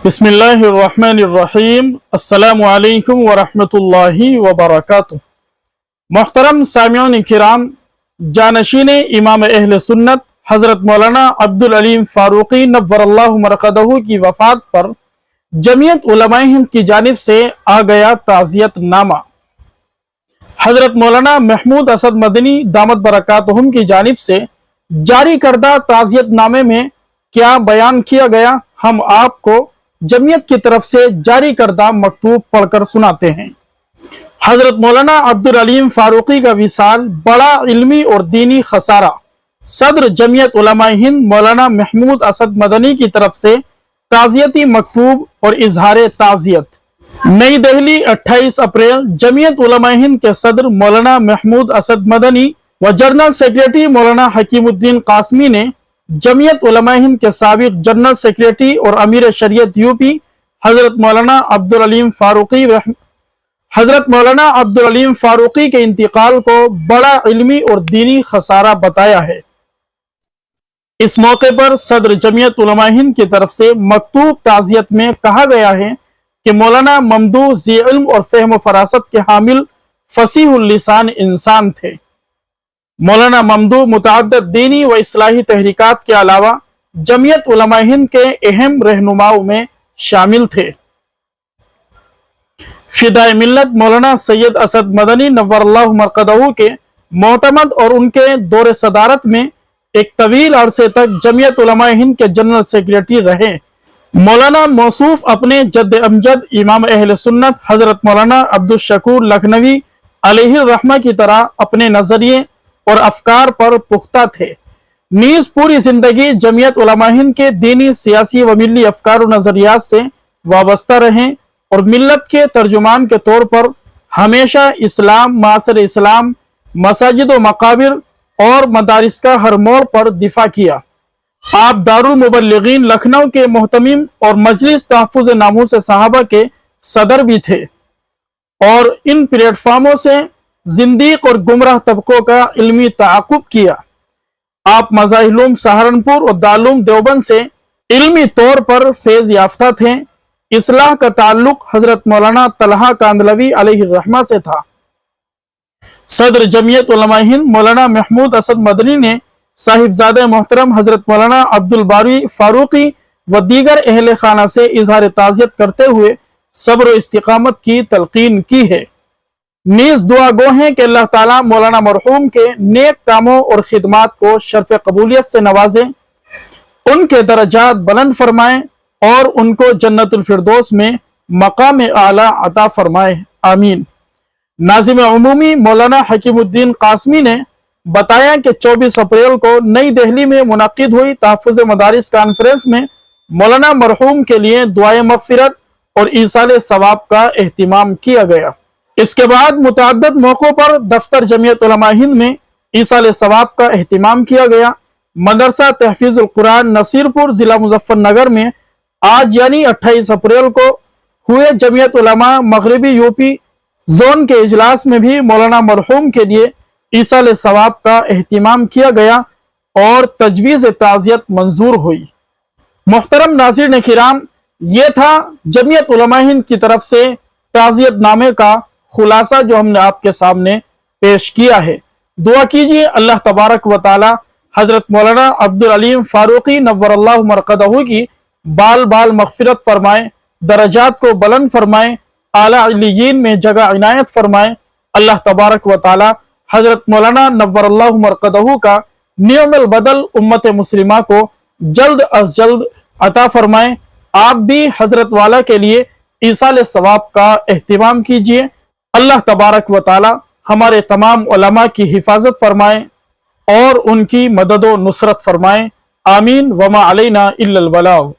بسم اللہ الرحمن الرحیم السلام علیکم ورحمۃ اللہ وبرکاتہ۔ محترم سامعین کرام، جانشین امام اہل سنت حضرت مولانا عبدالعلیم فاروقی نور اللہ مرقدہ کی وفات پر جمعیت علماء ہند کی جانب سے آ گیا تعزیت نامہ۔ حضرت مولانا محمود اسد مدنی دامت برکاتہم کی جانب سے جاری کردہ تعزیت نامے میں کیا بیان کیا گیا، ہم آپ کو جمعیت کی طرف سے جاری کردہ مکتوب پڑھ کر سناتے ہیں۔ حضرت مولانا عبدالعلیم فاروقی کا وصال بڑا علمی اور دینی خسارہ۔ صدر جمعیت علماء ہند مولانا محمود اسد مدنی کی طرف سے تعزیتی مکتوب اور اظہار تعزیت۔ نئی دہلی 28 اپریل۔ جمعیت علماء ہند کے صدر مولانا محمود اسد مدنی و جنرل سیکریٹری مولانا حکیم الدین قاسمی نے جمعیت علماء ہند کے سابق جنرل سیکریٹری اور امیر شریعت یوپی حضرت مولانا عبدالعلیم فاروقی کے انتقال کو بڑا علمی اور دینی خسارہ بتایا ہے۔ اس موقع پر صدر جمعیت علماء ہند کی طرف سے مکتوب تعزیت میں کہا گیا ہے کہ مولانا ممدوح ذی علم اور فہم و فراست کے حامل فصیح اللسان انسان تھے۔ مولانا ممدوح متعدد دینی و اصلاحی تحریکات کے علاوہ جمعیت علماء ہند کے اہم رہنماؤں میں شامل تھے۔ فدائے ملت مولانا سید اسد مدنی نور اللہ مرقدہ کے معتمد اور ان کے دور صدارت میں ایک طویل عرصے تک جمعیت علماء ہند کے جنرل سیکریٹری رہے۔ مولانا موصوف اپنے جد امجد امام اہل سنت حضرت مولانا عبدالشکور لکھنوی علیہ الرحمہ کی طرح اپنے نظریے اور افکار پر پختہ تھے، نیز پوری زندگی جمعیت علماء ہند کے دینی، سیاسی و ملی افکار و نظریات سے وابستہ رہیں اور ملت کے ترجمان کے طور پر ہمیشہ اسلام، معاصر اسلام، مساجد و مقابر اور مدارس کا ہر موڑ پر دفاع کیا۔ آپ دارالمبلغین لکھنؤ کے محتمم اور مجلس تحفظ ناموس صحابہ کے صدر بھی تھے اور ان پلیٹ فارموں سے زندیق اور گمراہ طبقوں کا علمی تعاقب کیا۔ آپ مظاہر سہارنپور اور دارالعلوم دیوبند سے علمی طور پر فیض یافتہ تھے۔ اصلاح کا تعلق حضرت مولانا طلحہ کاندھلوی علیہ الرحمہ سے تھا۔ صدر جمعیت علماء ہند مولانا محمود اسد مدنی نے صاحبزادہ محترم حضرت مولانا عبدالباری فاروقی و دیگر اہل خانہ سے اظہار تعزیت کرتے ہوئے صبر و استقامت کی تلقین کی ہے۔ نیز دعا گو ہیں کہ اللہ تعالیٰ مولانا مرحوم کے نیک کاموں اور خدمات کو شرف قبولیت سے نوازے، ان کے درجات بلند فرمائے اور ان کو جنت الفردوس میں مقام اعلیٰ عطا فرمائے، آمین۔ ناظم عمومی مولانا حکیم الدین قاسمی نے بتایا کہ 24 اپریل کو نئی دہلی میں منعقد ہوئی تحفظ مدارس کانفرنس میں مولانا مرحوم کے لیے دعائے مغفرت اور ایصال ثواب کا اہتمام کیا گیا۔ اس کے بعد متعدد موقعوں پر دفتر جمعیت علماء ہند میں ایصال ثواب کا اہتمام کیا گیا۔ مدرسہ تحفیظ القرآن نصیر پور ضلع مظفر نگر میں آج یعنی 28 اپریل کو ہوئے جمعیت علماء مغربی یوپی زون کے اجلاس میں بھی مولانا مرحوم کے لیے ایصال ثواب کا اہتمام کیا گیا اور تجویز تعزیت منظور ہوئی۔ محترم ناظرین کرام، یہ تھا جمعیت علماء ہند کی طرف سے تعزیت نامے کا خلاصہ جو ہم نے آپ کے سامنے پیش کیا ہے۔ دعا کیجیے اللہ تبارک و تعالی حضرت مولانا عبدالعلیم فاروقی نور اللہ مرقدہ کی بال بال مغفرت فرمائے، درجات کو بلند فرمائے، اعلیٰ علیین میں جگہ عنایت فرمائے۔ اللہ تبارک و تعالی حضرت مولانا نور اللہ مرقدہ کا نعم البدل امت مسلمہ کو جلد از جلد عطا فرمائے۔ آپ بھی حضرت والا کے لیے ایصال ثواب کا اہتمام کیجیے۔ اللہ تبارک و تعالی ہمارے تمام علماء کی حفاظت فرمائے اور ان کی مدد و نصرت فرمائے، آمین۔ وما علینا الا البلاغ۔